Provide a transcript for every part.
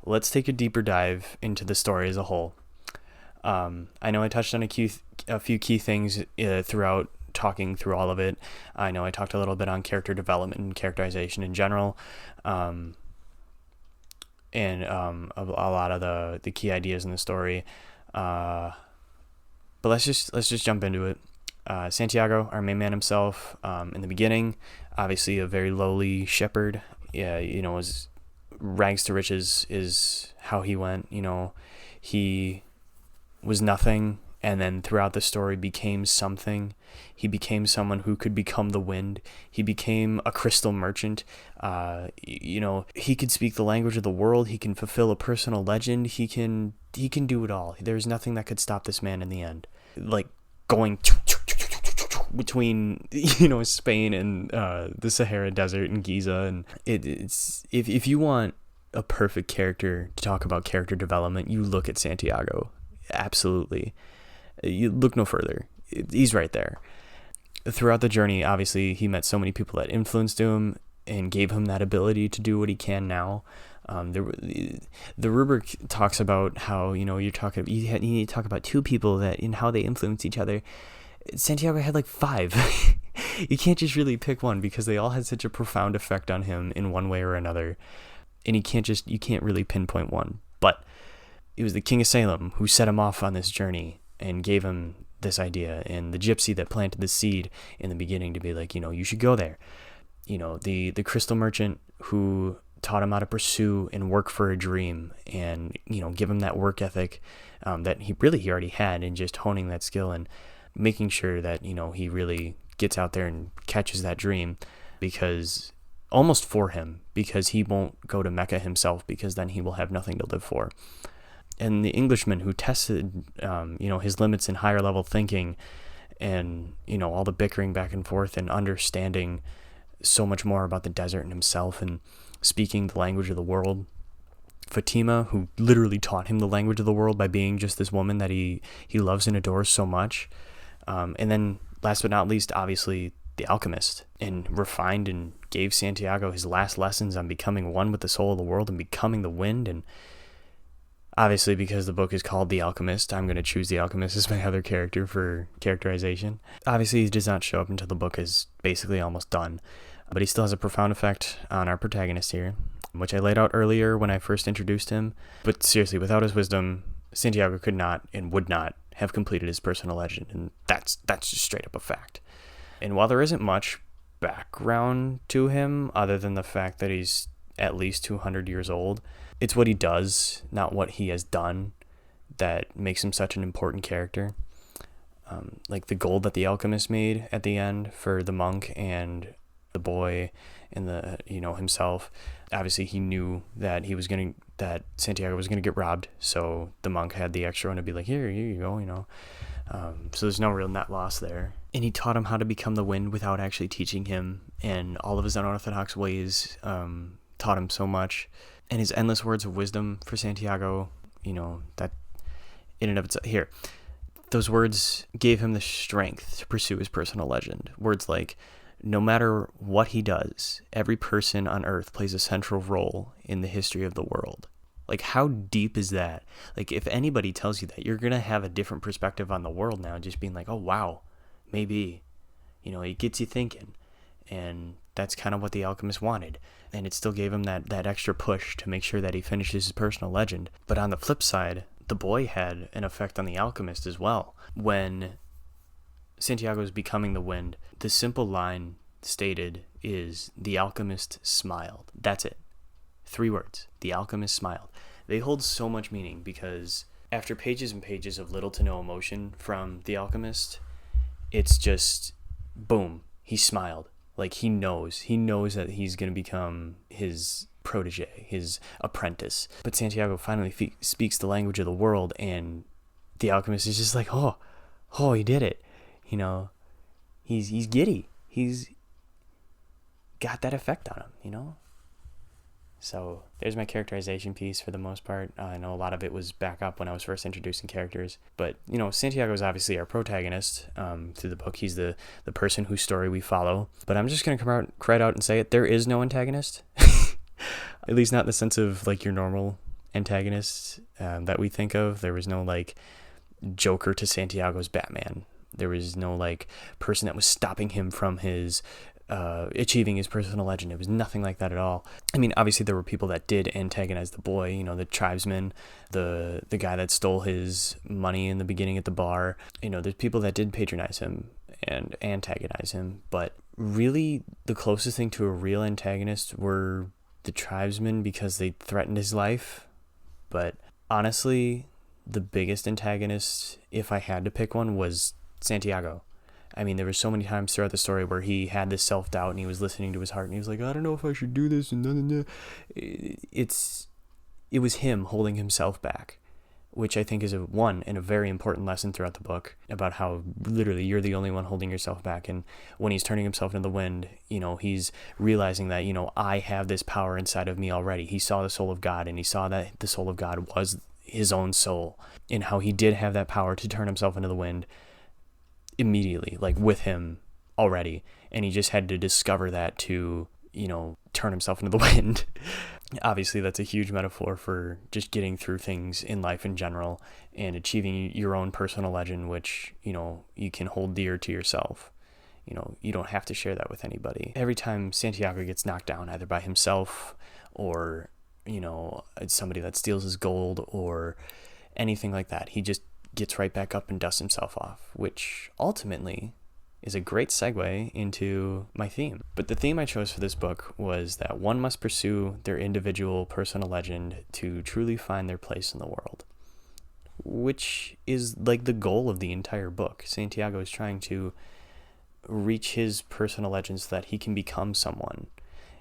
let's take a deeper dive into the story as a whole. I know I touched on a few key things throughout talking through all of it. I know I talked a little bit on character development and characterization in general, and a lot of the key ideas in the story. But let's just jump into it. Santiago, our main man himself, in the beginning, obviously a very lowly shepherd. Yeah, was rags to riches is how he went. He was nothing, and then throughout the story became something. He became someone who could become the wind. He became a crystal merchant. He could speak the language of the world. He can fulfill a personal legend. He can do it all. There's nothing that could stop this man in the end. Like going between Spain and the Sahara Desert and Giza, and it's if you want a perfect character to talk about character development, you look at Santiago. Absolutely, you look no further. He's right there. Throughout the journey, obviously, he met so many people that influenced him and gave him that ability to do what he can now. The rubric talks about how you need to talk about two people that in how they influence each other. Santiago had like 5. You can't just really pick one because they all had such a profound effect on him in one way or another, and you can't really pinpoint one. But it was the King of Salem who set him off on this journey and gave him this idea, and the gypsy that planted the seed in the beginning to be like, you should go there. The crystal merchant who taught him how to pursue and work for a dream, and give him that work ethic that he already had, and just honing that skill and making sure that he really gets out there and catches that dream, because almost for him, because he won't go to Mecca himself, because then he will have nothing to live for. And the Englishman who tested his limits in higher level thinking, and all the bickering back and forth and understanding so much more about the desert and himself and speaking the language of the world. Fatima, who literally taught him the language of the world by being just this woman that he loves and adores so much. And then last but not least, obviously, the Alchemist, and refined and gave Santiago his last lessons on becoming one with the soul of the world and becoming the wind. And obviously, because the book is called The Alchemist, I'm going to choose the Alchemist as my other character for characterization. Obviously, he does not show up until the book is basically almost done, but he still has a profound effect on our protagonist here, which I laid out earlier when I first introduced him. But seriously, without his wisdom, Santiago could not and would not have completed his personal legend, and that's just straight up a fact. And while there isn't much background to him other than the fact that he's at least 200 years old, it's what he does, not what he has done, that makes him such an important character. Like the gold that the alchemist made at the end for the monk and the boy and the himself. Obviously, he knew that Santiago was gonna get robbed, so the monk had the extra one to be like, here you go, so there's no real net loss there. And he taught him how to become the wind without actually teaching him, and all of his unorthodox ways taught him so much. And his endless words of wisdom for Santiago, that in and of itself, here, those words gave him the strength to pursue his personal legend. Words like, no matter what he does, every person on earth plays a central role in the history of the world. Like, how deep is that? Like, if anybody tells you that, you're going to have a different perspective on the world now, just being like, oh, wow, maybe. It gets you thinking. And that's kind of what the alchemist wanted. And it still gave him that extra push to make sure that he finishes his personal legend. But on the flip side, the boy had an effect on the alchemist as well. When Santiago is becoming the wind, the simple line stated is, the alchemist smiled. That's it. 3 words. The alchemist smiled. They hold so much meaning, because after pages and pages of little to no emotion from the alchemist, it's just, boom, he smiled. Like, he knows that he's going to become his protege, his apprentice. But Santiago finally speaks the language of the world, and the alchemist is just like, oh, he did it. He's giddy. He's got that effect on him, So there's my characterization piece for the most part. I know a lot of it was back up when I was first introducing characters. But, Santiago is obviously our protagonist through the book. He's the person whose story we follow. But I'm just going to come out right out and say it. There is no antagonist. At least not in the sense of, like, your normal antagonist that we think of. There was no like Joker to Santiago's Batman. There was no like person that was stopping him from his achieving his personal legend. It was nothing like that at all. I mean, obviously there were people that did antagonize the boy, you know, the tribesman, the guy that stole his money in the beginning at the bar. You know, there's people that did patronize him and antagonize him, but really the closest thing to a real antagonist were the tribesmen because they threatened his life. But honestly, the biggest antagonist, if I had to pick one, was Santiago. I mean, there were so many times throughout the story where he had this self-doubt and he was listening to his heart and he was like, I don't know if I should do this. And it was him holding himself back, which I think is a very important lesson throughout the book about how literally you're the only one holding yourself back. And when he's turning himself into the wind, you know, he's realizing that, you know, I have this power inside of me already. He saw the soul of God and he saw that the soul of God was his own soul and how he did have that power to turn himself into the wind immediately, like with him already, and he just had to discover that to, you know, turn himself into the wind. Obviously that's a huge metaphor for just getting through things in life in general and achieving your own personal legend, which, you know, you can hold dear to yourself. You know, you don't have to share that with anybody. Every time Santiago gets knocked down, either by himself or, you know, somebody that steals his gold or anything like that, he just gets right back up and dusts himself off, which ultimately is a great segue into my theme. But the theme I chose for this book was that one must pursue their individual personal legend to truly find their place in the world, which is like the goal of the entire book. Santiago is trying to reach his personal legend so that he can become someone.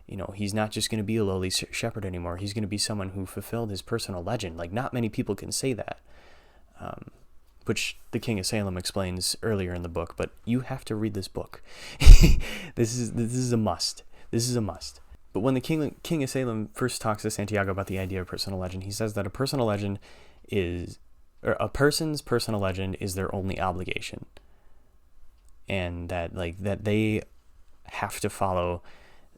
You know, he's not just going to be a lowly shepherd anymore. He's going to be someone who fulfilled his personal legend. Like, not many people can say that. Which the King of Salem explains earlier in the book, but you have to read this book. This is a must. This is a must. But when the King of Salem first talks to Santiago about the idea of personal legend, he says that a personal legend is, or a person's personal legend is their only obligation, and that they have to follow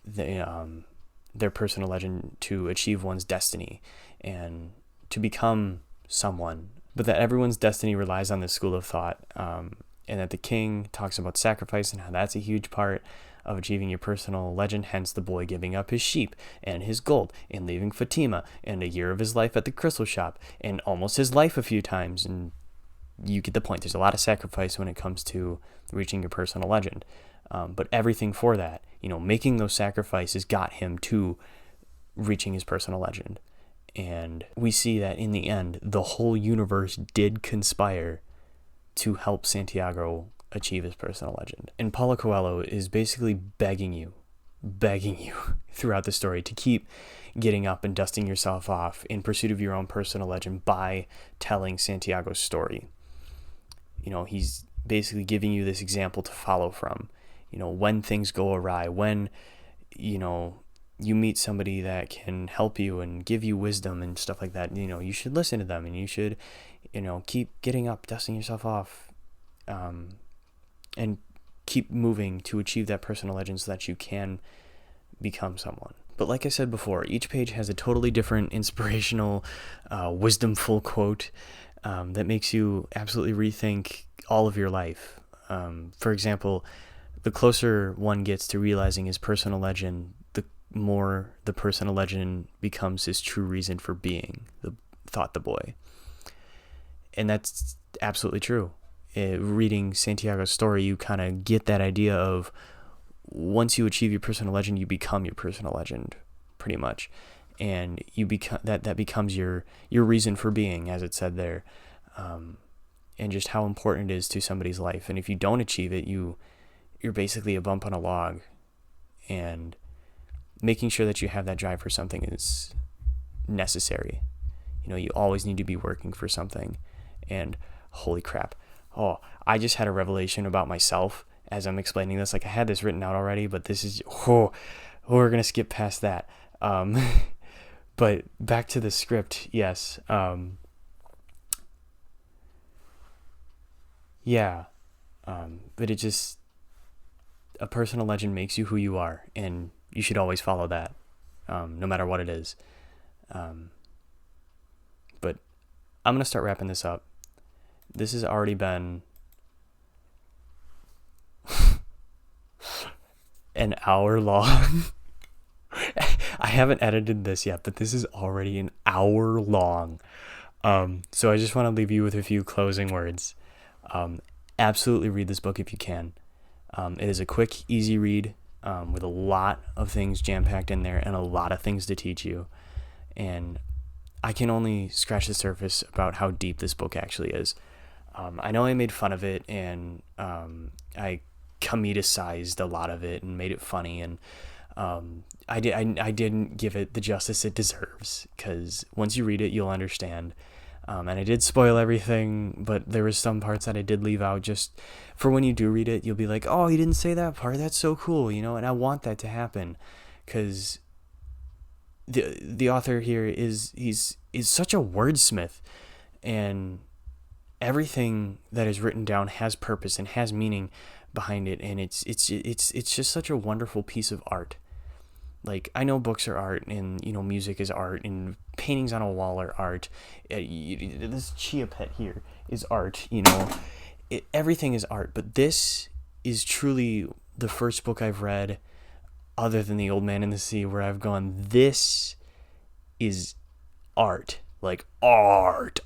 their personal legend to achieve one's destiny and to become someone. But that everyone's destiny relies on this school of thought, and that the king talks about sacrifice and how that's a huge part of achieving your personal legend, hence the boy giving up his sheep and his gold and leaving Fatima and a year of his life at the crystal shop and almost his life a few times. And you get the point. There's a lot of sacrifice when it comes to reaching your personal legend. But everything for that, you know, making those sacrifices got him to reaching his personal legend. And we see that in the end, the whole universe did conspire to help Santiago achieve his personal legend. And Paulo Coelho is basically begging you throughout the story to keep getting up and dusting yourself off in pursuit of your own personal legend by telling Santiago's story. You know, he's basically giving you this example to follow from. You know, when things go awry, when, you know, you meet somebody that can help you and give you wisdom and stuff like that, you know, you should listen to them and you should, you know, keep getting up, dusting yourself off, and keep moving to achieve that personal legend so that you can become someone. But like I said before, each page has a totally different inspirational, wisdomful quote that makes you absolutely rethink all of your life. For example, the closer one gets to realizing his personal legend, the more the personal legend becomes his true reason for being, thought the boy. And that's absolutely true. Reading Santiago's story, you kind of get that idea of once you achieve your personal legend, you become your personal legend, pretty much. And you become that becomes your reason for being, as it said there, and just how important it is to somebody's life. And if you don't achieve it, you're basically a bump on a log. And making sure that you have that drive for something is necessary. You know, you always need to be working for something. And holy crap. Oh, I just had a revelation about myself as I'm explaining this. Like, I had this written out already, but this is, we're going to skip past that. But back to the script. Yes. But it just, a personal legend makes you who you are, and you should always follow that, no matter what it is. I'm going to start wrapping this up. This has already been an hour long. I haven't edited this yet, but this is already an hour long. So I just want to leave you with a few closing words. Absolutely read this book if you can. It is a quick, easy read with a lot of things jam-packed in there and a lot of things to teach you. And I can only scratch the surface about how deep this book actually is. I know I made fun of it, and I comedicized a lot of it and made it funny, and I didn't give it the justice it deserves, because once you read it, you'll understand. And I did spoil everything, but there was some parts that I did leave out just for when you do read it. You'll be like, oh, you didn't say that part. That's so cool, and I want that to happen, because the author here is such a wordsmith, and everything that is written down has purpose and has meaning behind it, and it's just such a wonderful piece of art. Like, I know books are art, and music is art, and paintings on a wall are art. This chia pet here is art. Everything is art, but this is truly the first book I've read, other than The Old Man and the Sea, where I've gone, this is art, like art.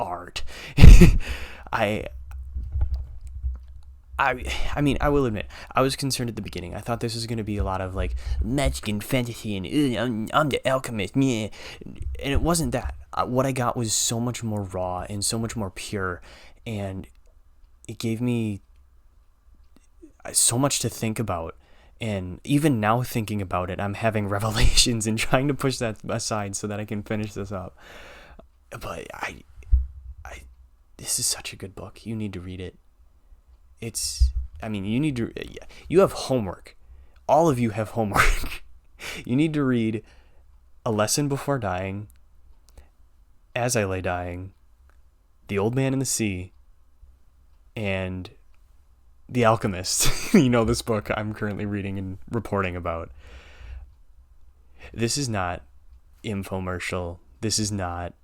I mean, I will admit, I was concerned at the beginning. I thought this was going to be a lot of like magic and fantasy and I'm the alchemist, yeah. And it wasn't that. What I got was so much more raw and so much more pure, and it gave me so much to think about. And even now thinking about it, I'm having revelations and trying to push that aside so that I can finish this up. But this is such a good book. You need to read it. You have homework. All of you have homework. You need to read A Lesson Before Dying, As I Lay Dying, The Old Man and the Sea, and The Alchemist. This book I'm currently reading and reporting about. This is not infomercial. This is not,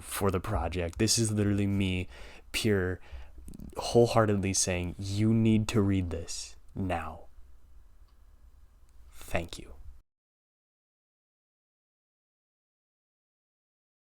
for the project. This is literally me, pure, wholeheartedly saying, you need to read this now. Thank you.